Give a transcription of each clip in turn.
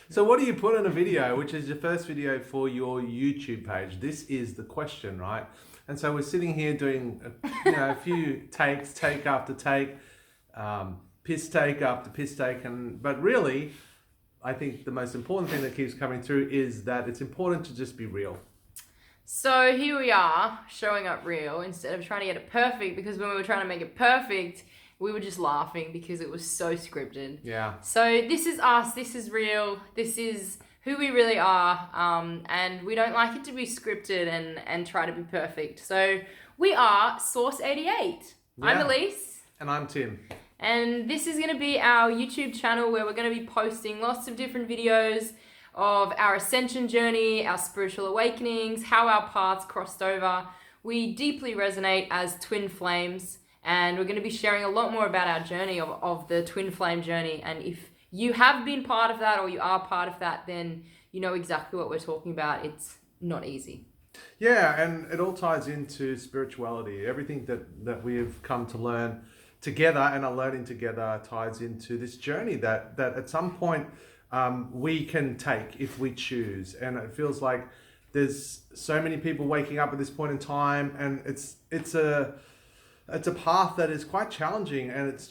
So what do you put in a video, which is your first video for your YouTube page? This is the question, right? And so we're sitting here doing, a few takes, take after take, piss take after piss take, but really, I think the most important thing that keeps coming through is that it's important to just be real. So here we are, showing up real instead of trying to get it perfect, because when we were trying to make it perfect, we were just laughing because it was so scripted. Yeah. So this is us, this is real, this is who we really are, and we don't like it to be scripted and try to be perfect. So we are Source 88. Yeah. I'm Elise. And I'm Tim. And this is going to be our YouTube channel where we're going to be posting lots of different videos of our ascension journey, our spiritual awakenings, how our paths crossed over. We deeply resonate as twin flames, and we're going to be sharing a lot more about our journey of the twin flame journey. And if you have been part of that or you are part of that, then you know exactly what we're talking about. It's not easy. Yeah, and it all ties into spirituality. Everything that we've come to learn together and are learning together ties into this journey that at some point we can take if we choose. And it feels like there's so many people waking up at this point in time, and it's a path that is quite challenging, and it's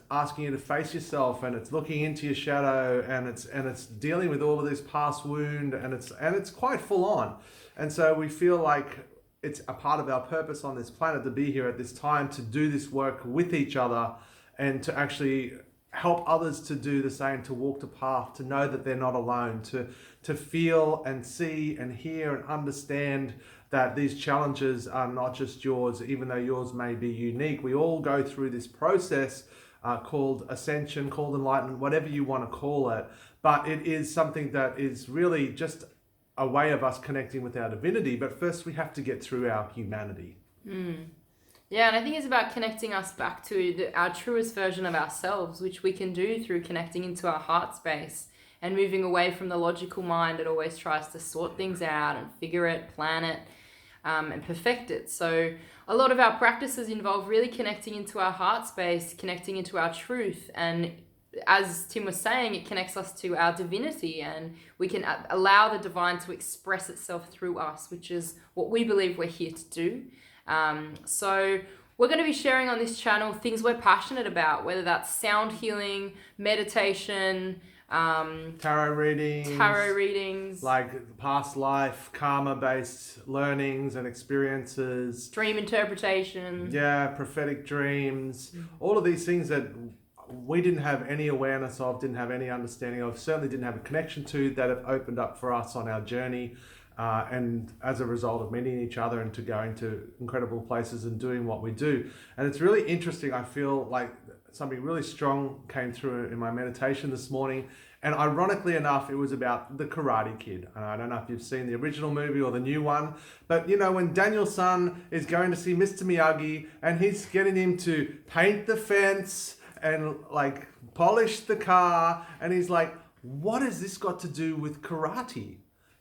asking you to face yourself, and it's looking into your shadow, and it's dealing with all of this past wound, and it's quite full on. And so we feel like it's a part of our purpose on this planet to be here at this time, to do this work with each other, and to actually help others to do the same, to walk the path, to know that they're not alone, to feel and see and hear and understand that these challenges are not just yours, even though yours may be unique. We all go through this process called ascension, called enlightenment, whatever you want to call it. But it is something that is really just a way of us connecting with our divinity. But first we have to get through our humanity. Yeah, and I think it's about connecting us back to our truest version of ourselves, which we can do through connecting into our heart space and moving away from the logical mind that always tries to sort things out and figure it, plan it, and perfect it. So a lot of our practices involve really connecting into our heart space, connecting into our truth. And as Tim was saying, it connects us to our divinity, and we can allow the divine to express itself through us, which is what we believe we're here to do. So we're going to be sharing on this channel things we're passionate about, whether that's sound healing, meditation, tarot readings, like past life, karma-based learnings and experiences, dream interpretation, prophetic dreams, all of these things that we didn't have any awareness of, didn't have any understanding of, certainly didn't have a connection to, that have opened up for us on our journey. And as a result of meeting each other and to going to incredible places and doing what we do. And it's really interesting. I feel like something really strong came through in my meditation this morning. And ironically enough, it was about the Karate Kid. And I don't know if you've seen the original movie or the new one, but when Daniel's son is going to see Mr. Miyagi and he's getting him to paint the fence and like polish the car, and he's like, what has this got to do with karate?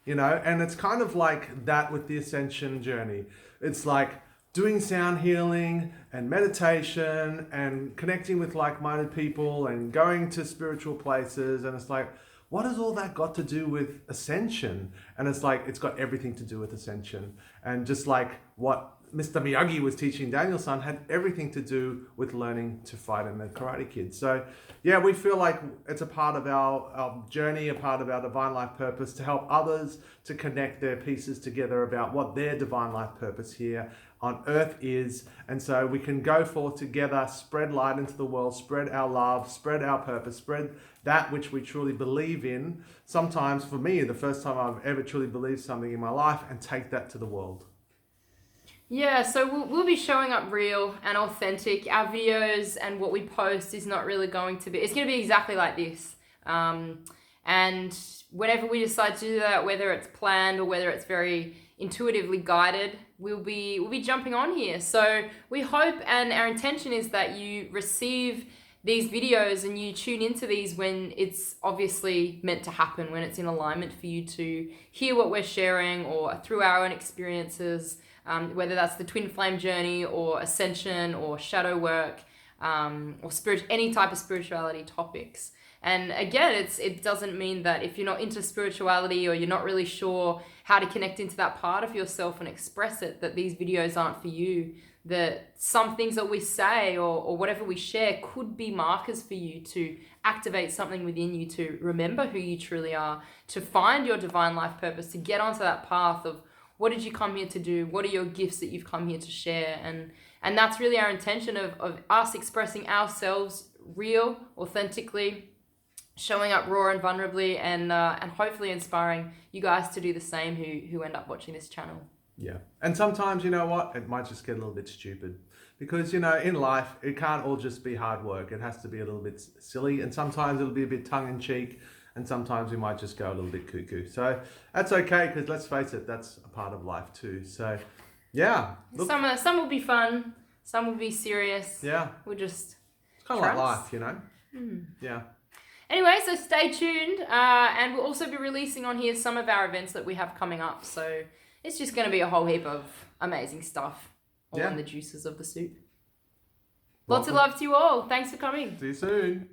And it's kind of like that with the ascension journey. It's like doing sound healing and meditation and connecting with like-minded people and going to spiritual places. And it's like, what has all that got to do with ascension? And it's like, it's got everything to do with ascension. And just like what Mr. Miyagi was teaching Daniel-san had everything to do with learning to fight in the Karate Kid. So yeah, we feel like it's a part of our journey, a part of our divine life purpose, to help others to connect their pieces together about what their divine life purpose here on earth is. And so we can go forth together, spread light into the world, spread our love, spread our purpose, spread that which we truly believe in. Sometimes for me, the first time I've ever truly believed something in my life, and take that to the world. Yeah, so we'll be showing up real and authentic. Our videos and what we post is not really going to be, it's going to be exactly like this. And whenever we decide to do that, whether it's planned or whether it's very intuitively guided, we'll be jumping on here. So we hope, and our intention is that you receive these videos and you tune into these when it's obviously meant to happen, when it's in alignment for you to hear what we're sharing, or through our own experiences, whether that's the twin flame journey or ascension or shadow work, or any type of spirituality topics. And again, it doesn't mean that if you're not into spirituality or you're not really sure how to connect into that part of yourself and express it, that these videos aren't for you. That some things that we say or whatever we share could be markers for you to activate something within you, to remember who you truly are, to find your divine life purpose, to get onto that path of what did you come here to do? What are your gifts that you've come here to share? And that's really our intention of us expressing ourselves real, authentically, showing up raw and vulnerably, and hopefully inspiring you guys to do the same who end up watching this channel. Yeah. And sometimes, you know what, it might just get a little bit stupid because, you know, in life, it can't all just be hard work. It has to be a little bit silly, and sometimes it'll be a bit tongue in cheek, and sometimes we might just go a little bit cuckoo. So that's okay, because let's face it, that's a part of life too. So yeah. Look, some will be fun, some will be serious. Yeah. We'll just it's kind of like life, you know? Yeah. Anyway, so stay tuned, and we'll also be releasing on here some of our events that we have coming up. So it's just going to be a whole heap of amazing stuff, all in the juices of the soup. Lots of love to you all. Thanks for coming. See you soon.